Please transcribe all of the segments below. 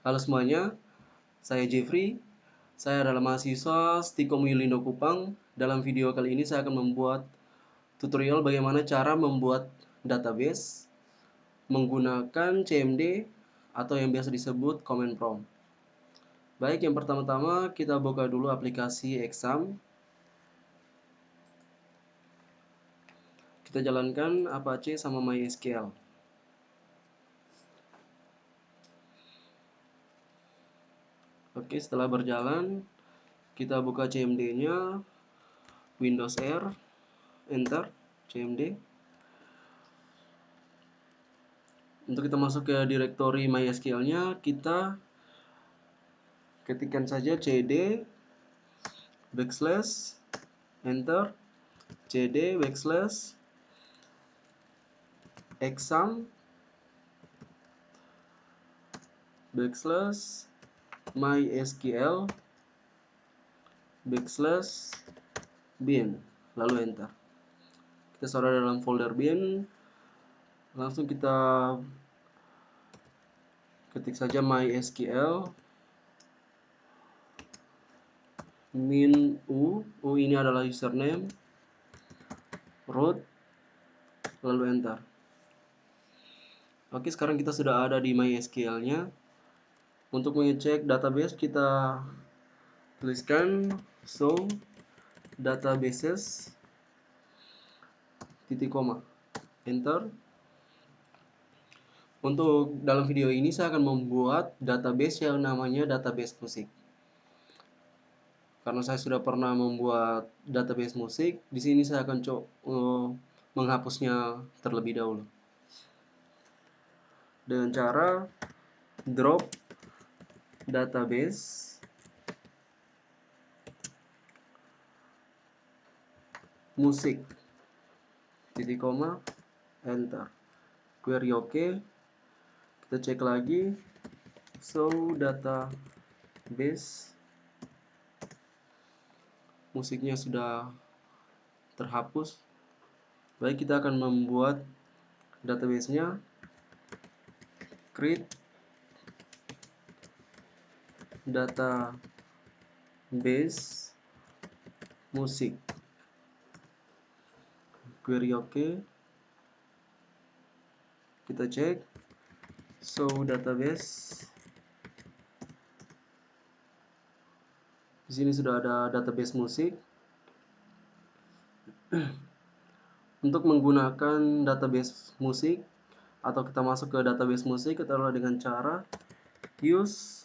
Halo semuanya, saya Jeffrey. Saya adalah mahasiswa Stikom Yulindo Kupang. Dalam video kali ini saya akan membuat tutorial bagaimana cara membuat database menggunakan CMD atau yang biasa disebut command prompt. Baik, yang pertama-tama kita buka dulu aplikasi Exam. Kita jalankan Apache sama MySQL. Oke, setelah berjalan, kita buka CMD-nya, Windows R, Enter, CMD. Untuk kita masuk ke direktori MySQL-nya, kita ketikkan saja cd backslash enter cd backslash exam backslash mysql backslash bin, lalu enter. Kita saudara dalam folder bin, langsung kita ketik saja mysql min u ini adalah username, root, lalu enter. Oke, sekarang kita sudah ada di MySQL-nya. Untuk mengecek database, kita tuliskan show databases titik koma, enter. Untuk dalam video ini saya akan membuat database yang namanya database musik. Karena saya sudah pernah membuat database musik, di sini saya akan menghapusnya terlebih dahulu dengan cara drop database musik titik koma, enter. Query oke. Kita cek lagi show database, musiknya sudah terhapus. Baik, kita akan membuat database-nya. Create database musik, query oke. Kita cek show database. Di sini sudah ada database musik. Untuk menggunakan database musik atau kita masuk ke database musik, kita adalah dengan cara use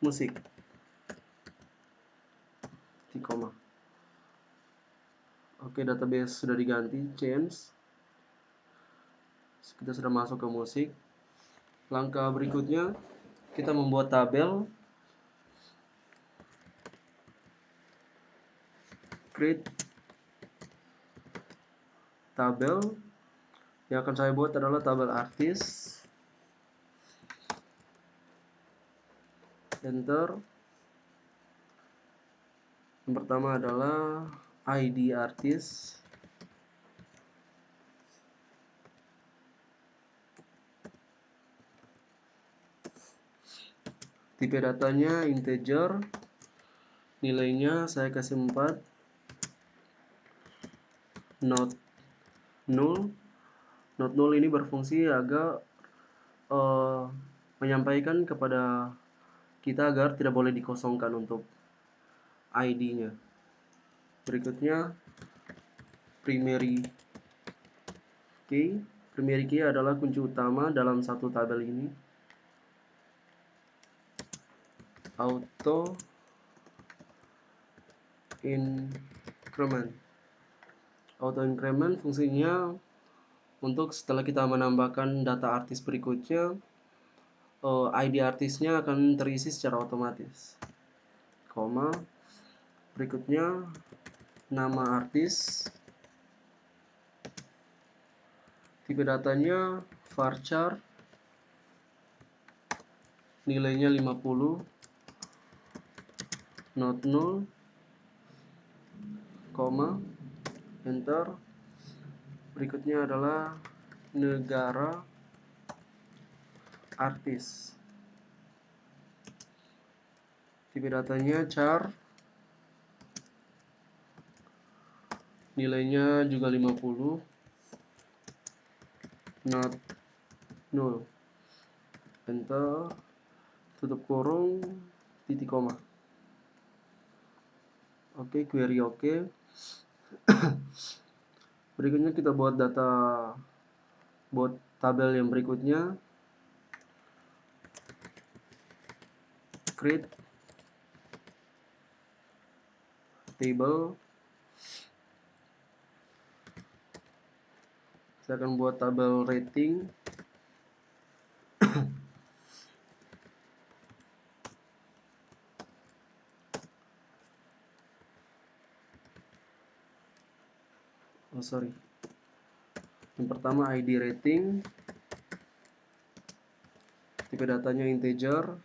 musik titik koma. Oke, database sudah diganti, change. Kita sudah masuk ke musik. Langkah berikutnya, kita membuat tabel. Create tabel. Yang akan saya buat adalah tabel artis. Enter. Yang pertama adalah ID artis. Tipe datanya integer. Nilainya saya kasih 4. Not null. Not null ini berfungsi agar menyampaikan kepada kita agar tidak boleh dikosongkan untuk ID-nya. Berikutnya primary key. Primary key adalah kunci utama dalam satu tabel ini. Auto increment. Auto increment fungsinya untuk setelah kita menambahkan data artis berikutnya, ID artisnya akan terisi secara otomatis. Koma. Berikutnya nama artis. Tipe datanya varchar. Nilainya 50. Not null. Koma. Enter. Berikutnya adalah negara artis. tipe datanya char, nilainya juga 50, not null, enter, tutup kurung, titik koma. Oke, query oke. Berikutnya kita buat tabel yang berikutnya. Create table. Saya akan buat tabel rating. Yang pertama ID rating, tipe datanya integer,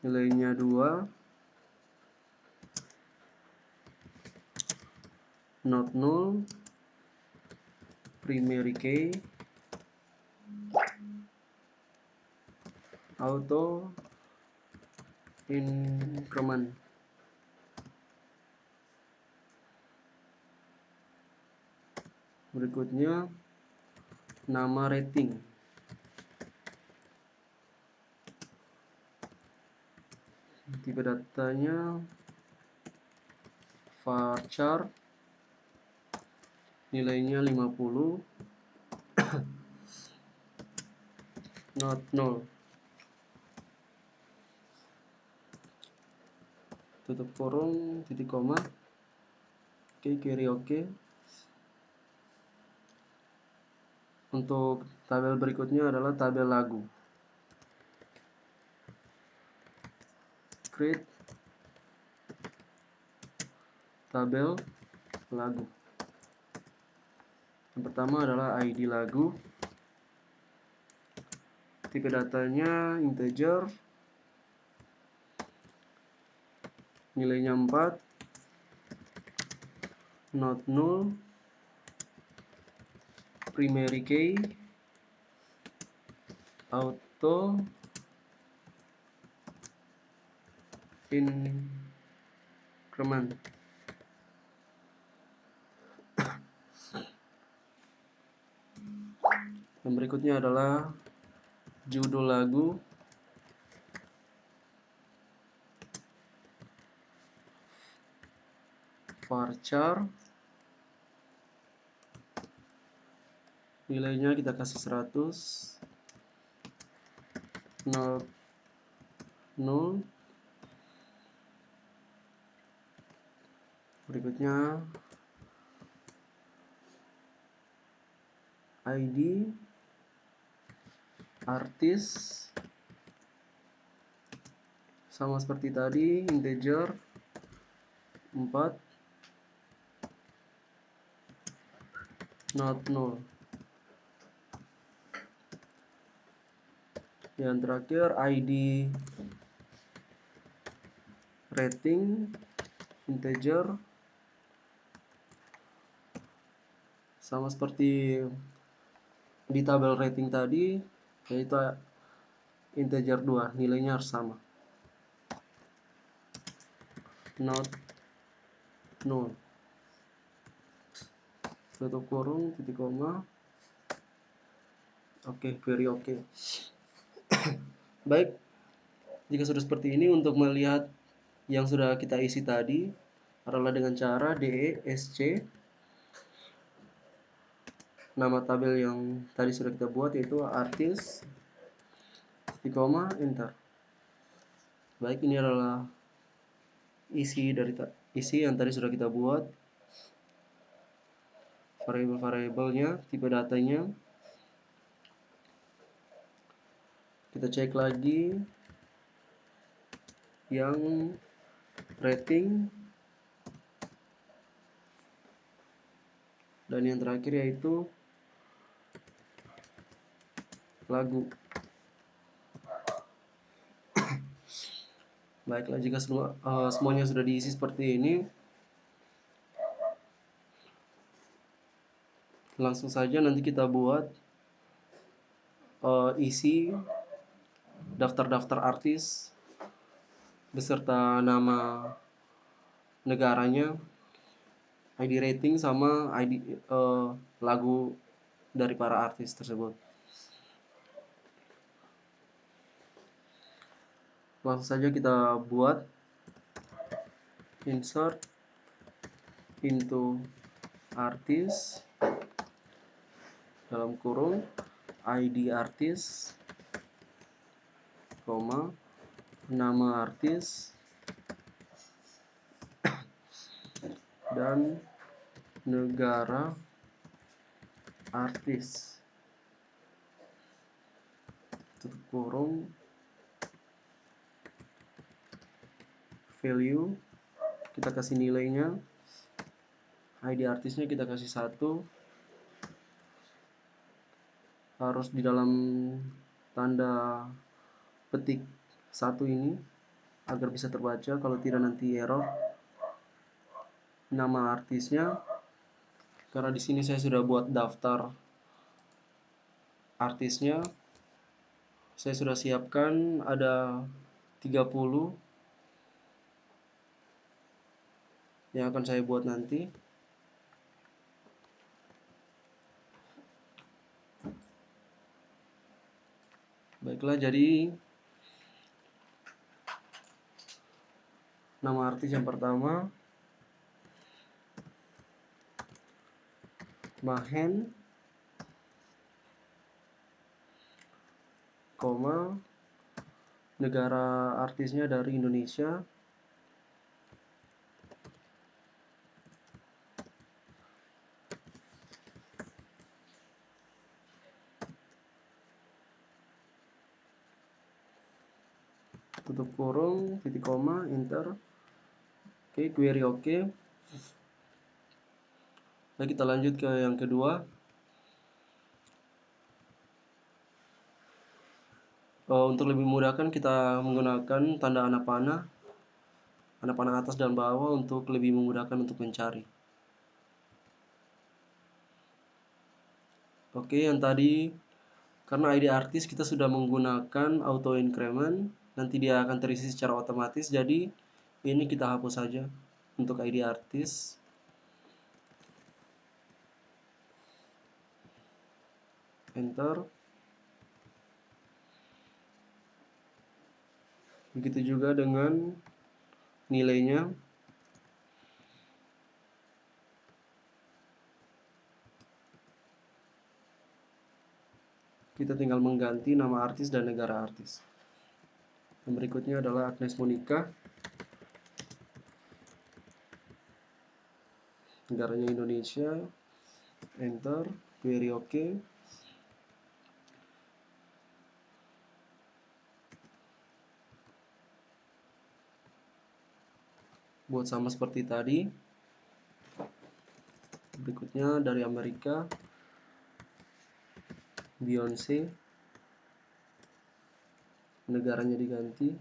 nilainya 2, not null, primary key, auto increment. Berikutnya nama rating, tipe datanya varchar, nilainya 50, not null, tutup kurung, titik koma. Oke, query oke. Untuk tabel berikutnya adalah tabel lagu. Create tabel lagu. Yang pertama adalah ID lagu, tipe datanya integer, nilainya 4, not null, primary key, auto increment. Yang berikutnya adalah judul lagu, varchar, nilainya kita kasih 100, not null. Berikutnya ID artis, sama seperti tadi, integer 4, not null. Yang terakhir ID rating, integer, sama seperti di tabel rating tadi, yaitu integer 2, nilainya harus sama, not null, tutup kurung, titik koma. Oke, query oke. Baik, jika sudah seperti ini, untuk melihat yang sudah kita isi tadi adalah dengan cara DESC, nama tabel yang tadi sudah kita buat yaitu artis, titik koma, enter. Baik, ini adalah isi yang tadi sudah kita buat, variabel-variabelnya, tipe datanya. Kita cek lagi yang rating, dan yang terakhir yaitu lagu. Baiklah, jika semuanya sudah diisi seperti ini, langsung saja nanti kita buat isi daftar-daftar artis beserta nama negaranya, ID rating sama ID lagu dari para artis tersebut. Langsung saja kita buat insert into artis dalam kurung ID artis, nama artis dan negara artis, tutup kurung, value kita kasih nilainya, ID artisnya kita kasih 1, harus di dalam tanda petik 1 ini agar bisa terbaca, kalau tidak nanti error. Nama artisnya, karena di sini saya sudah buat daftar artisnya, saya sudah siapkan ada 30 yang akan saya buat nanti. Baiklah, jadi nama artis yang pertama Mahen, negara artisnya dari Indonesia, tutup kurung, titik koma, enter. Oke, query oke. Nah, kita lanjut ke yang kedua. Untuk lebih memudahkan kita menggunakan tanda anak panah atas dan bawah untuk lebih memudahkan untuk mencari. Oke, yang tadi karena ID artis kita sudah menggunakan auto increment, nanti dia akan terisi secara otomatis, jadi ini kita hapus saja untuk ID artis. Enter. Begitu juga dengan nilainya. Kita tinggal mengganti nama artis dan negara artis. Yang berikutnya adalah Agnes Monica. Negaranya Indonesia. Enter. Query oke. Buat sama seperti tadi. Berikutnya dari Amerika, Beyonce, negaranya diganti.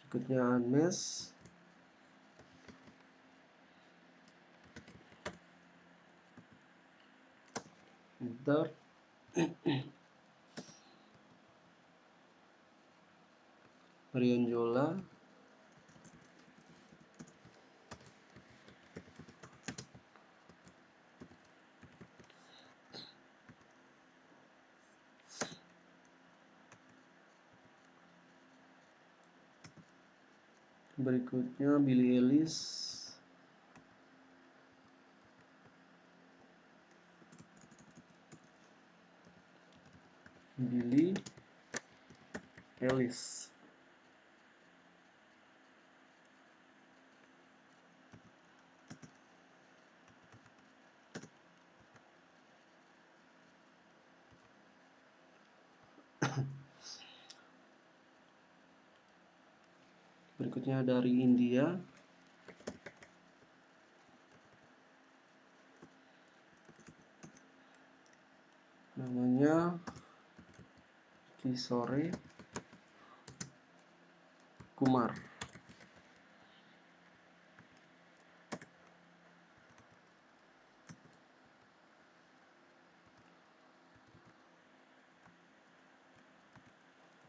Berikutnya Agnes. Enter. Rianjola. Berikutnya Billie Eilish. Billie Eilish. Berikutnya dari India. Kishore Kumar.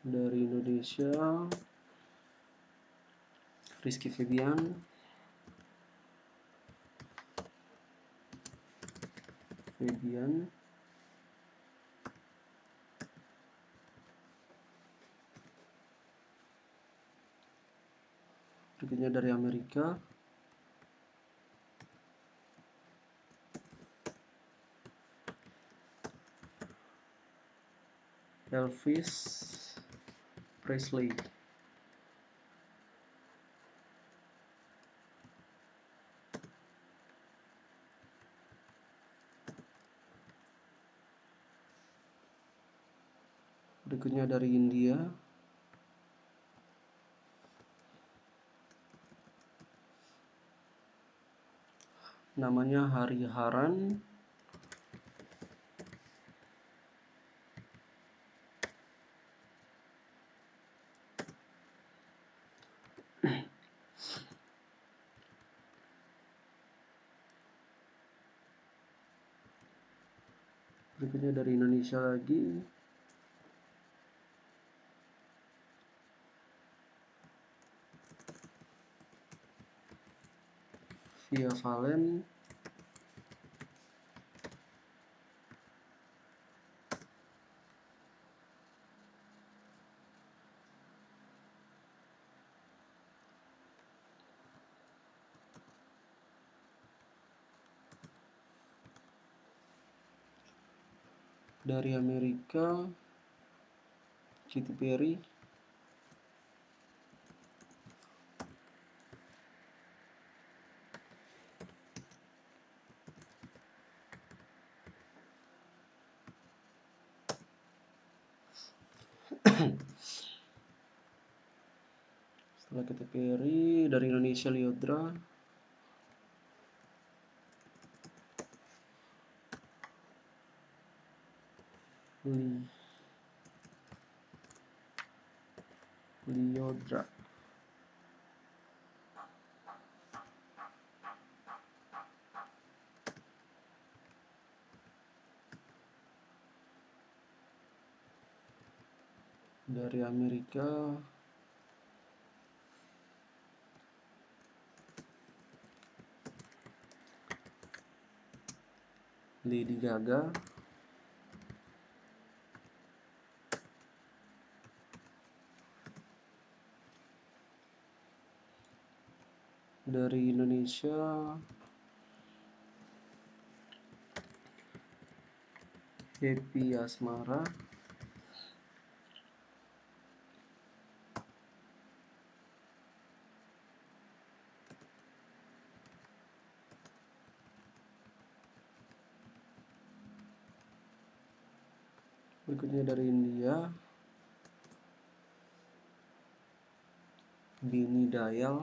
Dari Indonesia, Rizky Febian. Berikutnya dari Amerika, Elvis Presley. Berikutnya dari India, namanya Hariharan. Berikutnya dari Indonesia lagi, Via Valen. Dari Amerika, Katy Perry. Setelah Katy Perry, dari Indonesia Lyodra. Lyodra. Dari Amerika, Lady Gaga. Dari Indonesia, Happy Asmara. Berikutnya dari India, Bini Dayal.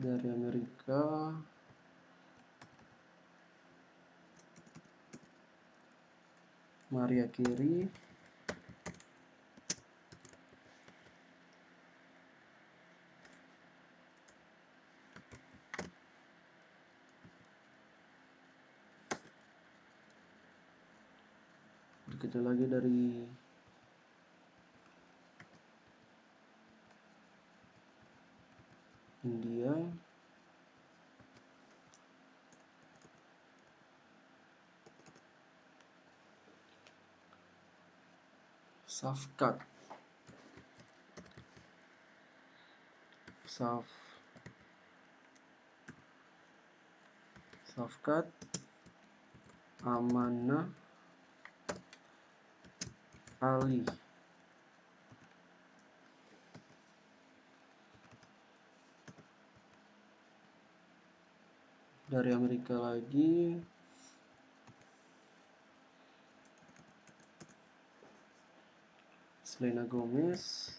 Dari Amerika, Maria Carey. Berikutnya lagi dari India, Safkat. Amana Ali. Dari Amerika lagi, Selena Gomez.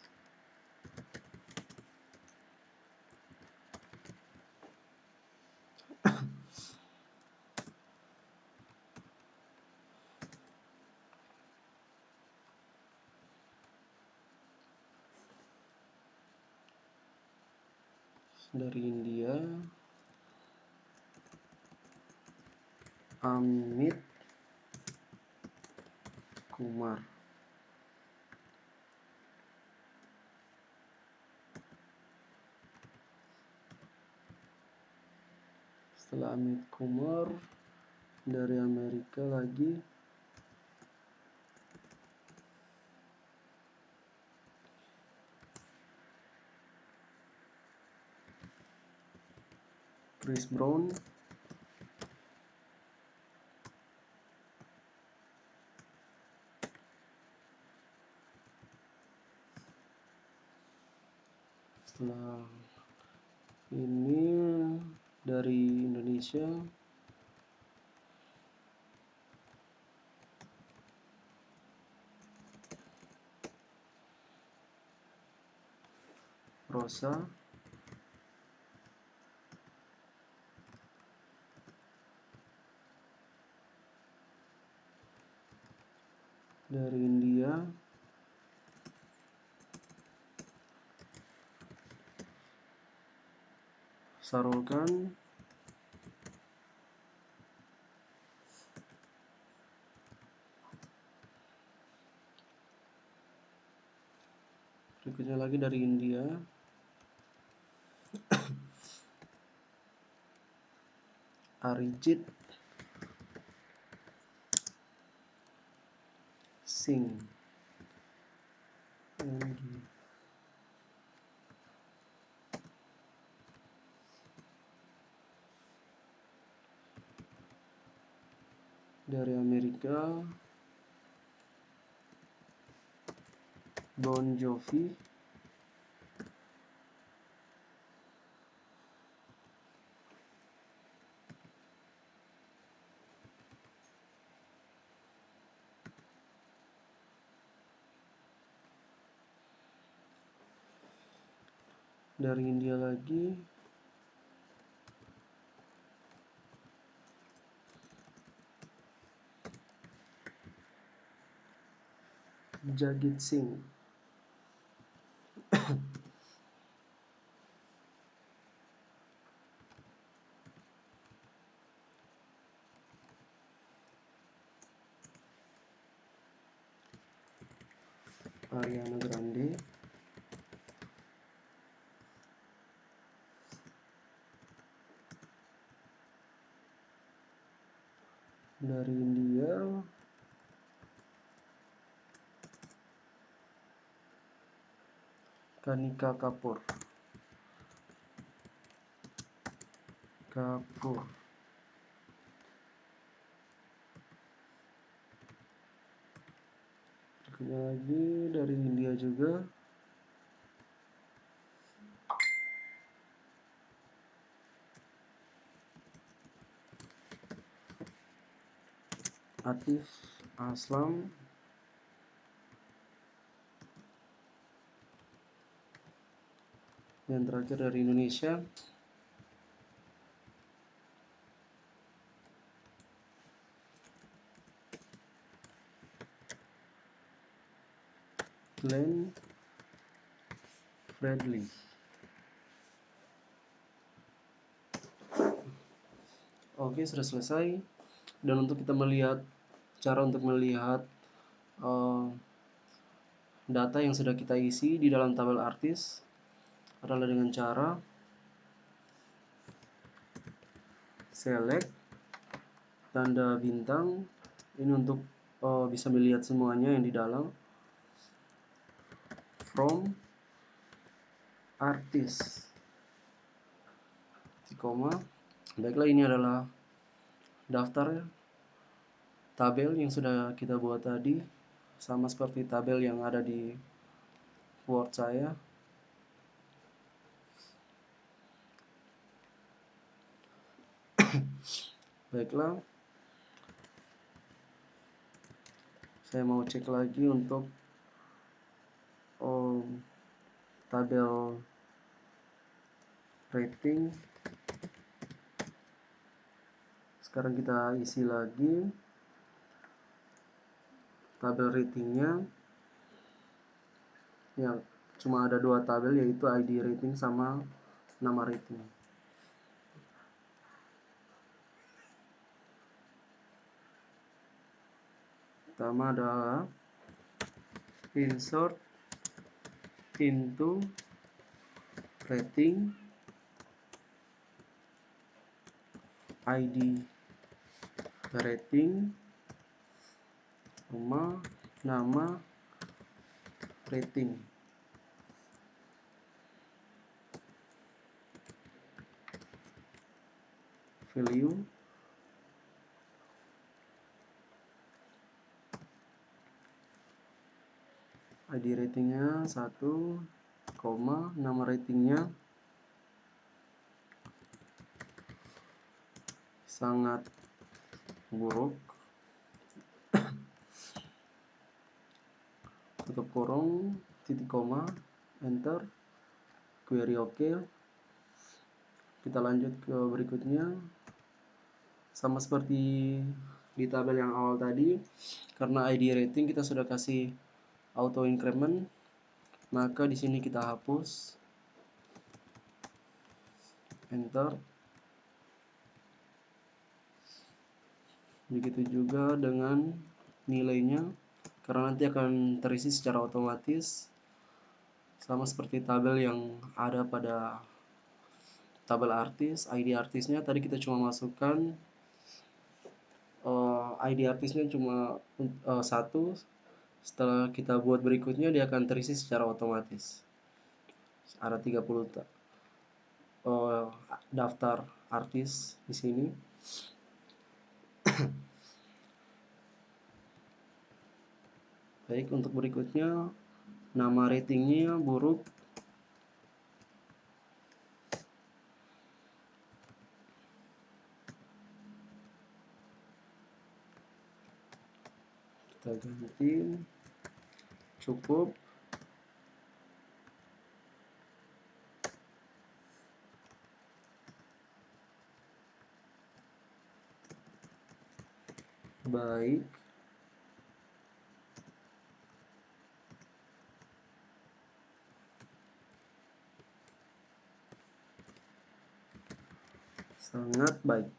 Dari India, Amit Kumar. Setelah Amit Kumar, dari Amerika lagi Chris Brown. Setelah ini dari Indonesia, Rosa. Dari India, Sarul Khan. Berikutnya lagi dari India, Arijit Singh. Dari Amerika, Bon Jovi. Dari India lagi, Jagit Singh. Ariana Grande. Dari India, Kanika Kapoor. Berikutnya lagi dari India juga, Atif Aslam. Yang terakhir dari Indonesia, Glenn Fredly. Oke, sudah selesai. Dan untuk kita melihat cara untuk melihat data yang sudah kita isi di dalam tabel artis adalah dengan cara select tanda bintang. Ini untuk bisa melihat semuanya yang di dalam. From artis, koma. Baiklah, ini adalah daftar tabel yang sudah kita buat tadi, sama seperti tabel yang ada di Word saya. Baiklah, saya mau cek lagi untuk tabel rating. Sekarang kita isi lagi tabel ratingnya. Ya, cuma ada dua tabel, yaitu ID rating sama nama rating. Pertama adalah insert into rating ID rating, nama rating. Value ID ratingnya 1, nama ratingnya sangat buruk, tutup kurung, titik koma, enter, query oke. Kita lanjut ke berikutnya. Sama seperti di tabel yang awal tadi, karena ID rating kita sudah kasih auto increment, maka di sini kita hapus, enter. Begitu juga dengan nilainya, karena nanti akan terisi secara otomatis, sama seperti tabel yang ada pada tabel artis. ID artisnya tadi kita cuma masukkan ID artisnya cuma 1. Setelah kita buat berikutnya, dia akan terisi secara otomatis. Ada 30 daftar artis di sini. Baik, untuk berikutnya, nama ratingnya buruk. Kita ganti cukup. Baik. Sangat baik.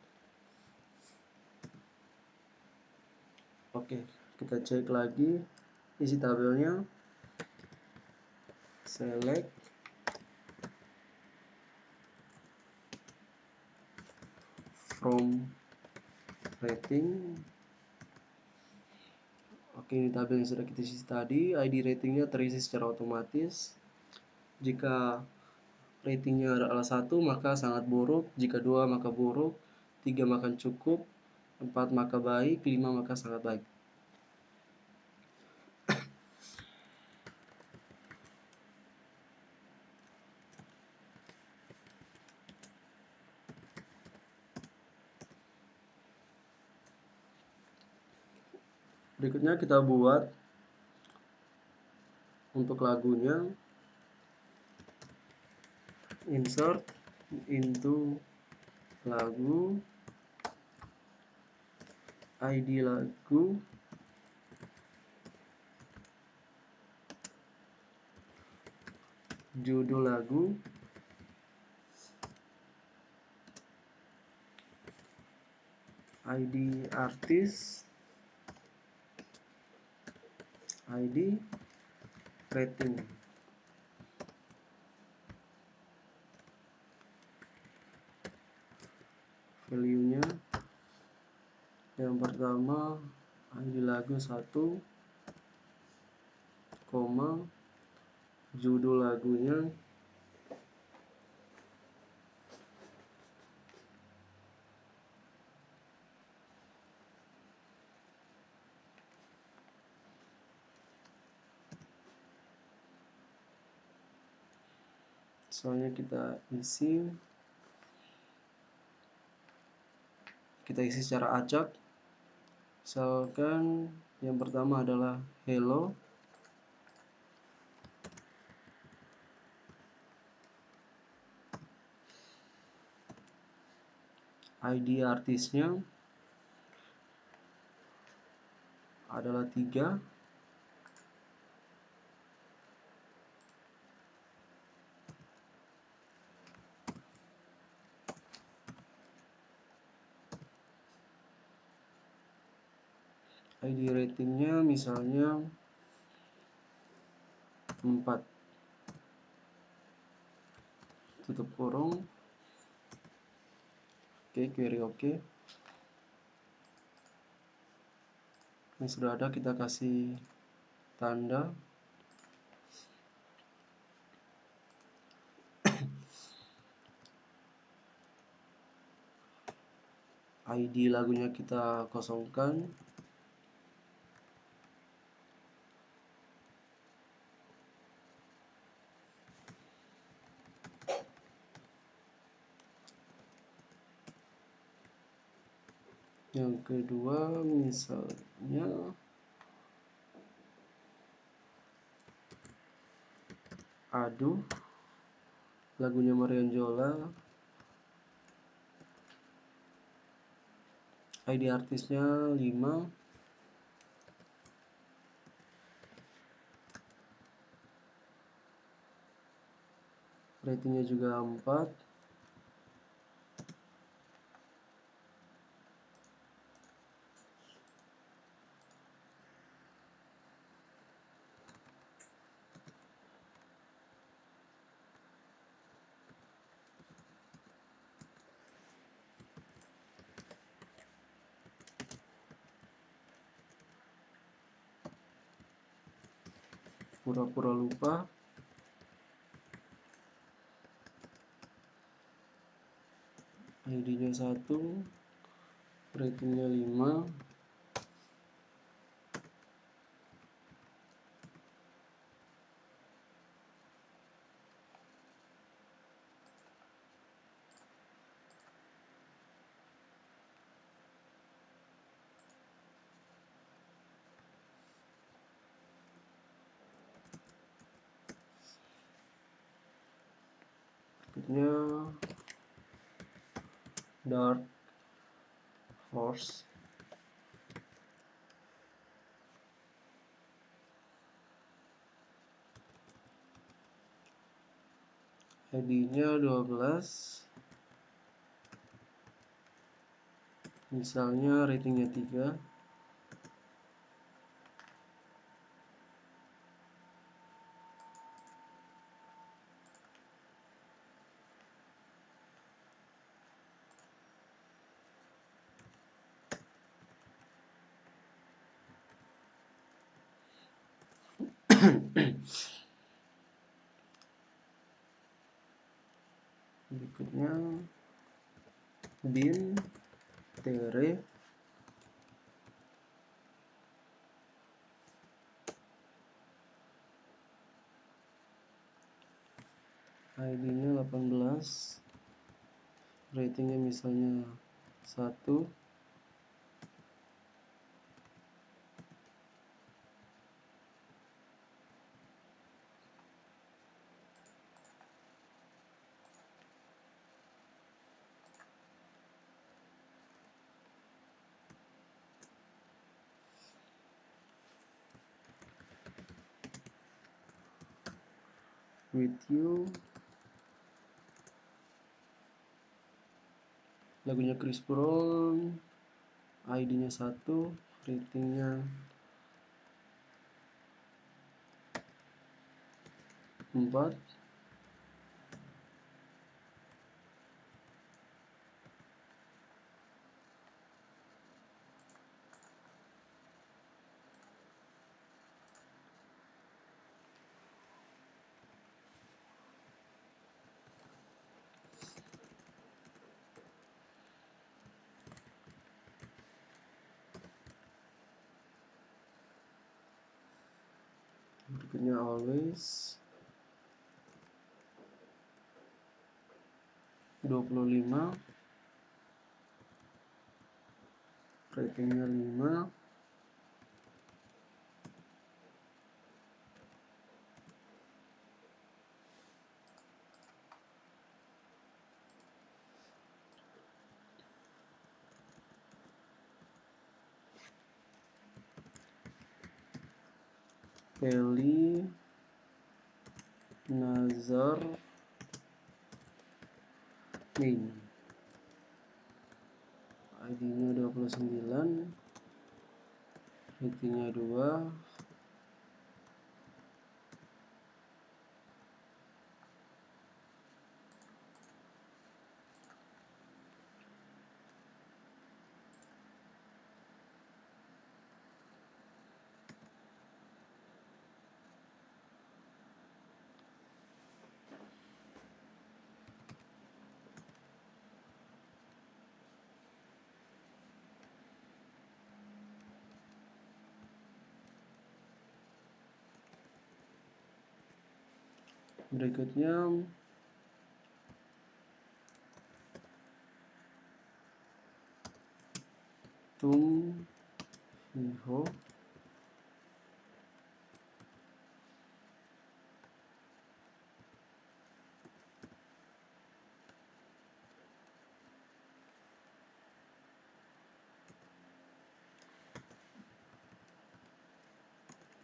Oke, kita cek lagi isi tabelnya. Select from rating. Oke, ini tabel yang sudah kita isi tadi. ID ratingnya terisi secara otomatis. Jika ratingnya adalah 1, maka sangat buruk. Jika 2, maka buruk. 3, maka cukup. 4, maka baik. 5, maka sangat baik. Berikutnya kita buat untuk lagunya. Insert into lagu, ID lagu, judul lagu, ID artis, ID rating. Value-nya yang pertama ID lagu 1, judul lagunya soalnya kita isi secara acak. Misalkan yang pertama adalah hello, ID artisnya adalah 3, ID ratingnya misalnya 4, tutup kurung. Oke, query oke. Ini sudah ada, kita kasih tanda. ID lagunya kita kosongkan. Yang kedua misalnya aduh, lagunya Marian Jola. ID artisnya 5, ratingnya juga 4. Pura-pura lupa. ID-nya 1, ratingnya 5. Berikutnya Dark Horse. ID-nya 12. Misalnya ratingnya 3. Berikutnya Bin Tere. ID-nya 18. Ratingnya misalnya 1. With You. Lagunya Chris Brown. ID-nya 1, ratingnya 4. Berikutnya Always. 25. Ratingnya 5. Feli Nazar Min. ID-nya 29. ratingnya 2. Berikutnya Tum Hiho,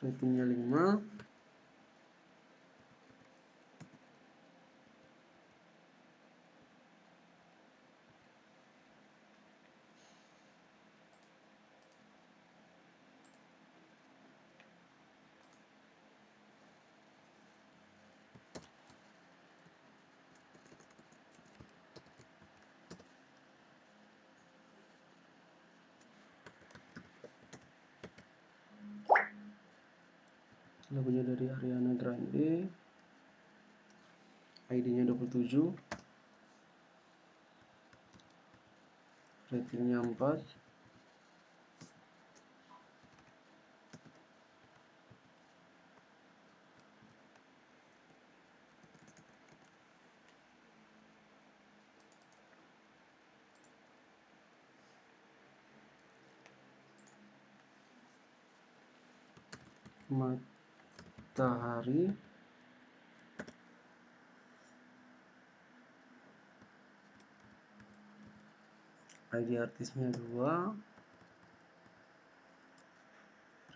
ratingnya 5. Lagunya dari Ariana Grande, ID-nya 27, ratingnya 4. Matahari, ID artisnya 2,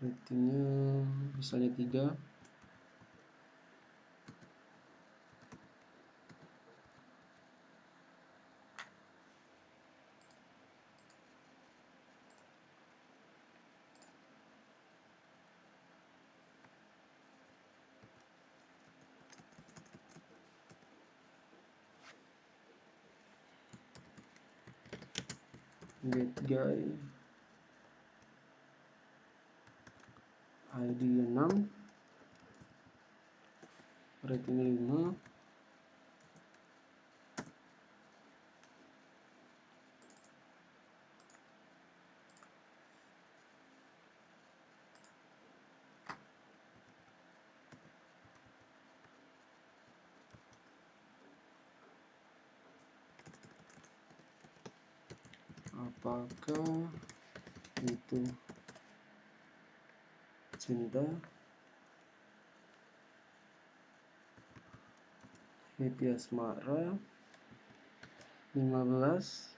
ratingnya misalnya 3. Bad Guy, ID 6, rating 5. Apakah itu cinta? Happy Asmara 15.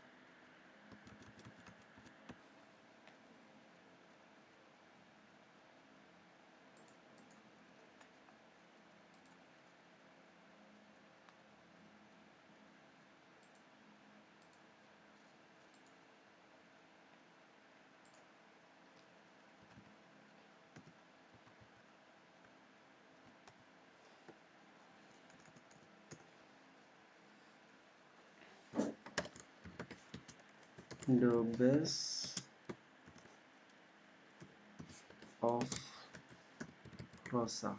The Best of Rosa,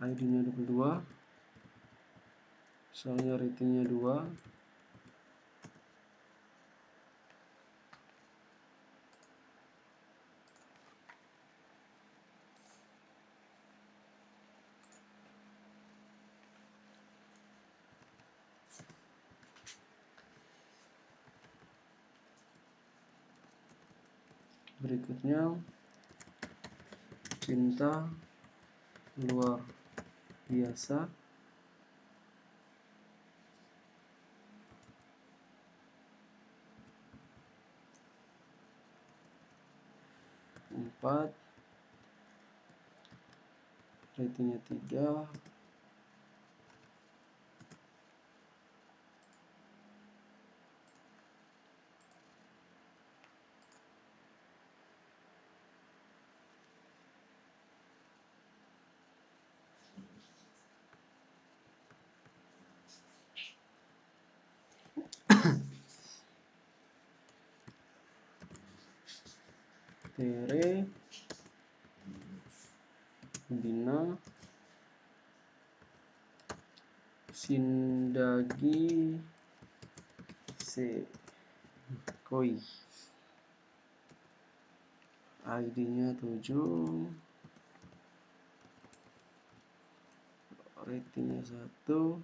ID-nya 22, soalnya ratingnya 2. Berikutnya Cinta Luar Biasa, 4, ratingnya 3. Tere Bina Sindagi Sekoi. ID-nya 7, ratingnya 1.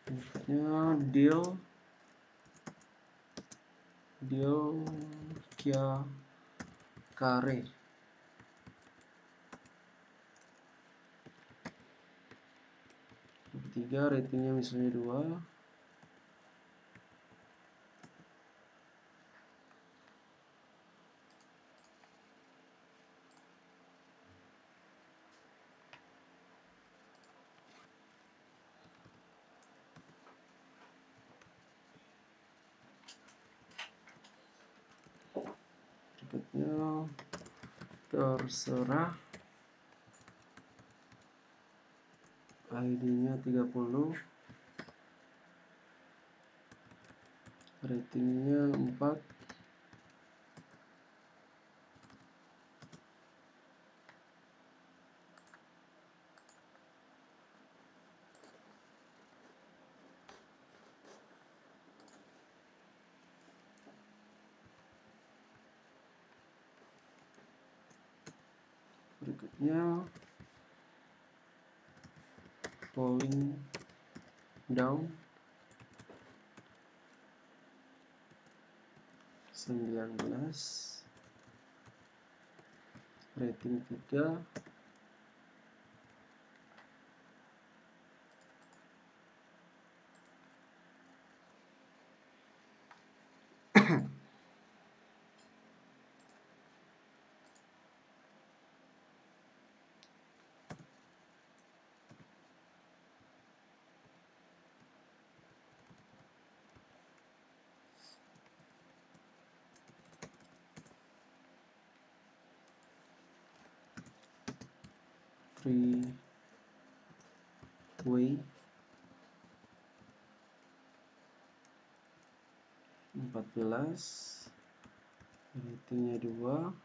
Berikutnya Deal Kia Kare. Ketiga, ratingnya misalnya 2. Berikutnya terserah, ID-nya 30, ratingnya 4. Berikutnya Falling Down 19, rating 3. Freeway 14, ratingnya 2.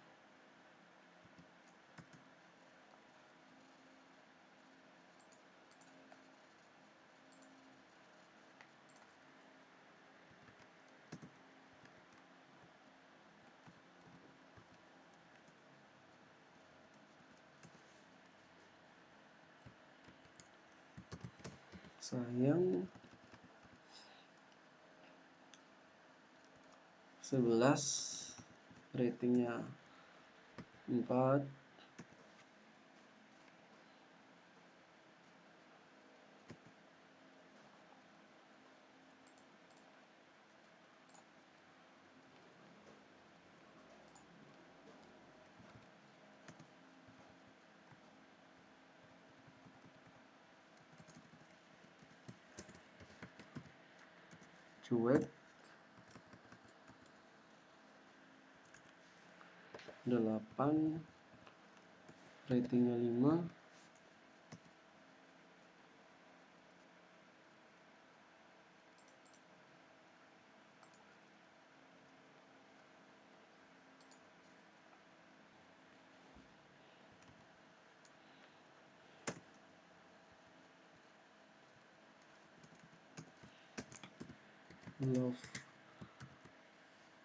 Sayang 11, ratingnya 4. Cuek 8, ratingnya 5.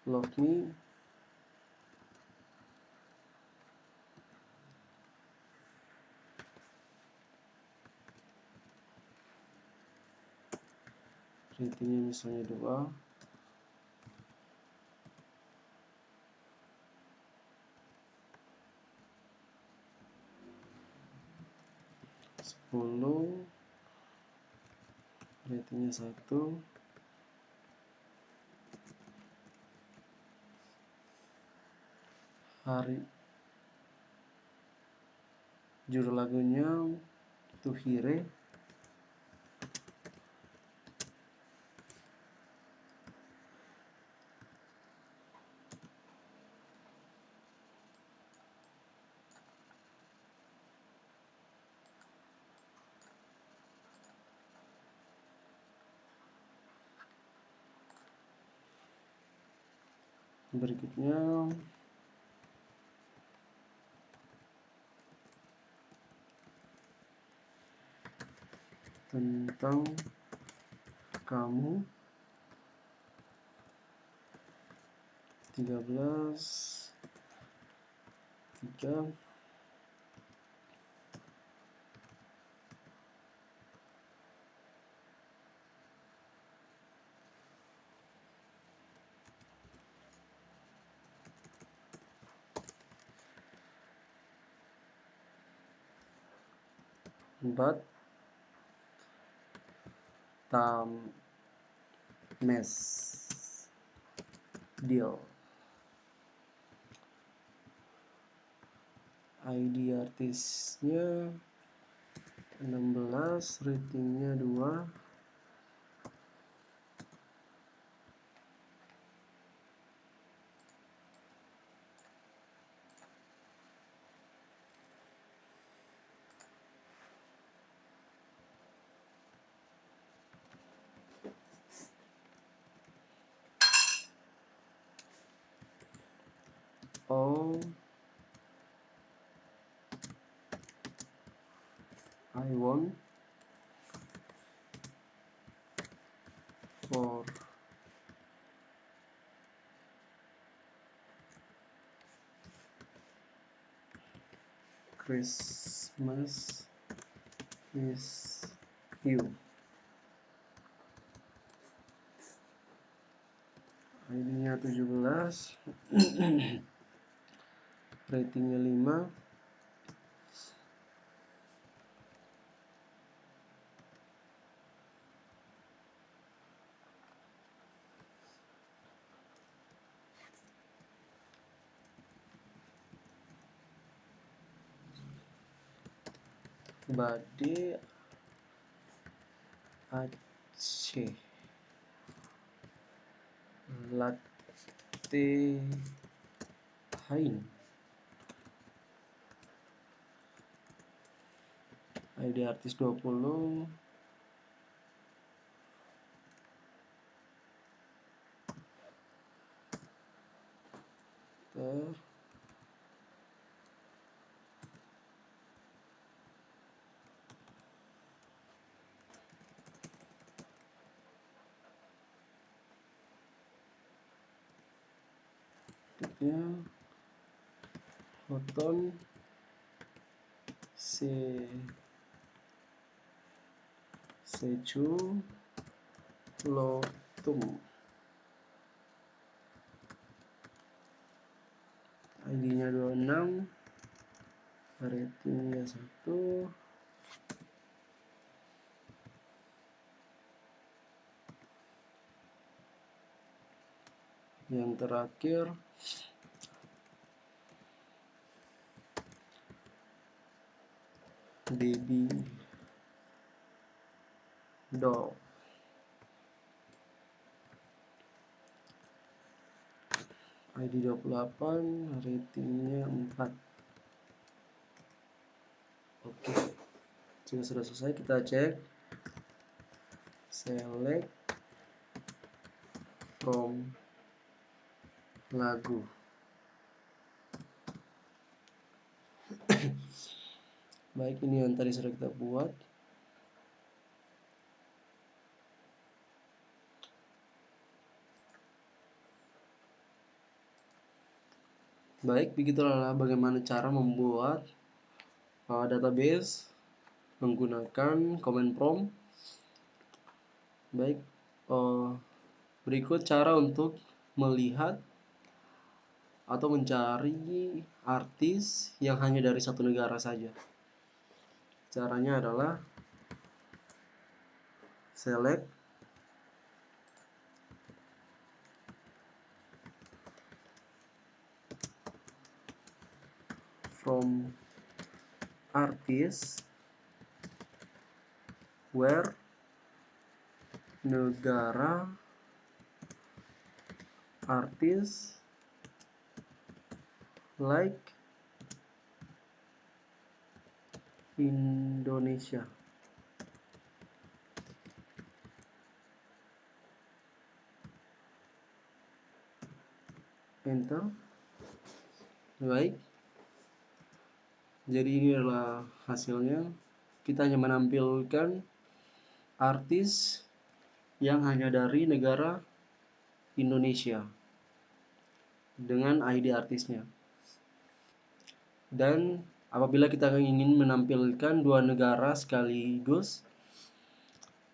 Love Me ratingnya misalnya 2. 10, ratingnya 1. Judul lagunya to hire. Berikutnya tentang kamu 13 3 4 Tames deal. ID artisnya 16, ratingnya 2. All I want for Christmas is you. ID-nya 17. Ratingnya 5. Bade Aceh Latte Hain. ID artis 20. Ya, Hoton Secu Lotum. ID-nya 26. Ratingnya 1. Yang terakhir Baby Doll. ID 28, ratingnya 4. Oke, jika sudah selesai kita cek select from lagu. Baik, ini yang tadi sudah kita buat. Baik, begitulah bagaimana cara membuat database menggunakan command prompt. Baik, berikut cara untuk melihat atau mencari artis yang hanya dari satu negara saja. Caranya adalah select from artist where negara artis like Indonesia. Enter. Baik, jadi ini adalah hasilnya. Kita hanya menampilkan artis yang hanya dari negara Indonesia dengan ID artisnya. Dan apabila kita ingin menampilkan dua negara sekaligus,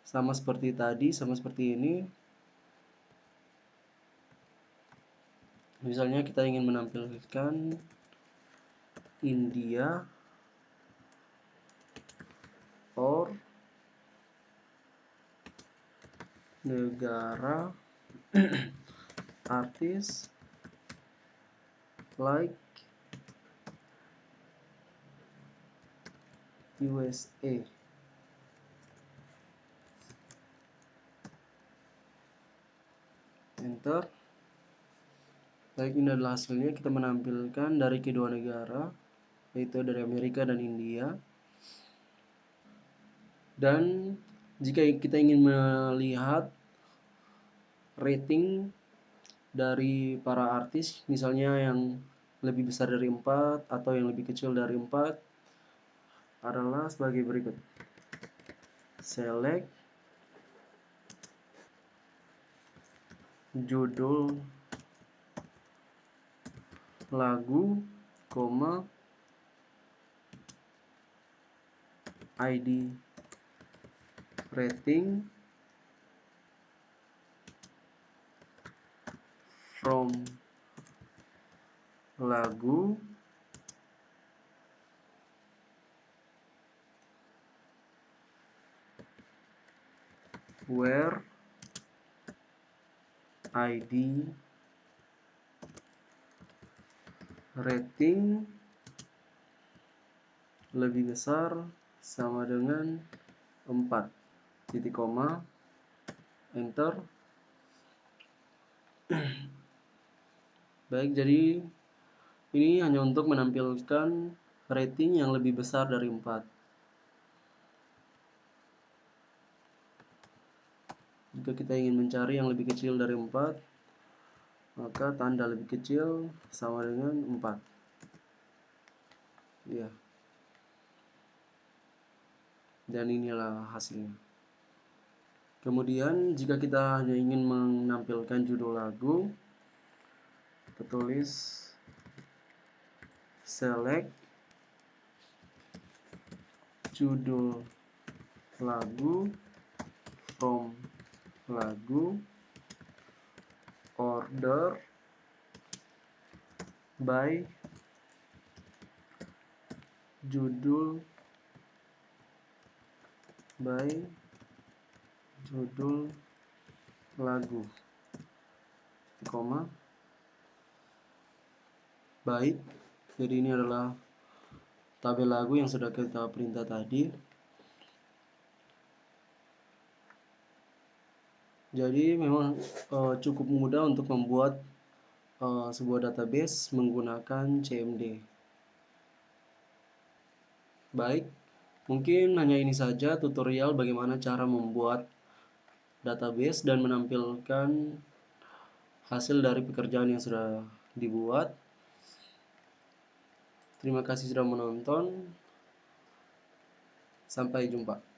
sama seperti tadi, sama seperti ini. Misalnya kita ingin menampilkan India or negara artis like USA. Enter. Baik, ini adalah hasilnya. Kita menampilkan dari kedua negara, yaitu dari Amerika dan India. Dan jika kita ingin melihat rating dari para artis, misalnya yang lebih besar dari 4 atau yang lebih kecil dari 4, adalah sebagai berikut. Select judul lagu, ID rating from lagu, where ID rating lebih besar sama dengan 4, titik koma, enter. Baik, jadi ini hanya untuk menampilkan rating yang lebih besar dari 4. Jika kita ingin mencari yang lebih kecil dari 4, maka tanda lebih kecil sama dengan 4. Ya. Dan inilah hasilnya. Kemudian jika kita hanya ingin menampilkan judul lagu, kita tulis select judul lagu from lagu, order by judul lagu, koma. Baik, jadi ini adalah tabel lagu yang sudah kita perintah tadi. Jadi memang cukup mudah untuk membuat sebuah database menggunakan CMD. Baik, mungkin hanya ini saja tutorial bagaimana cara membuat database dan menampilkan hasil dari pekerjaan yang sudah dibuat. Terima kasih sudah menonton. Sampai jumpa.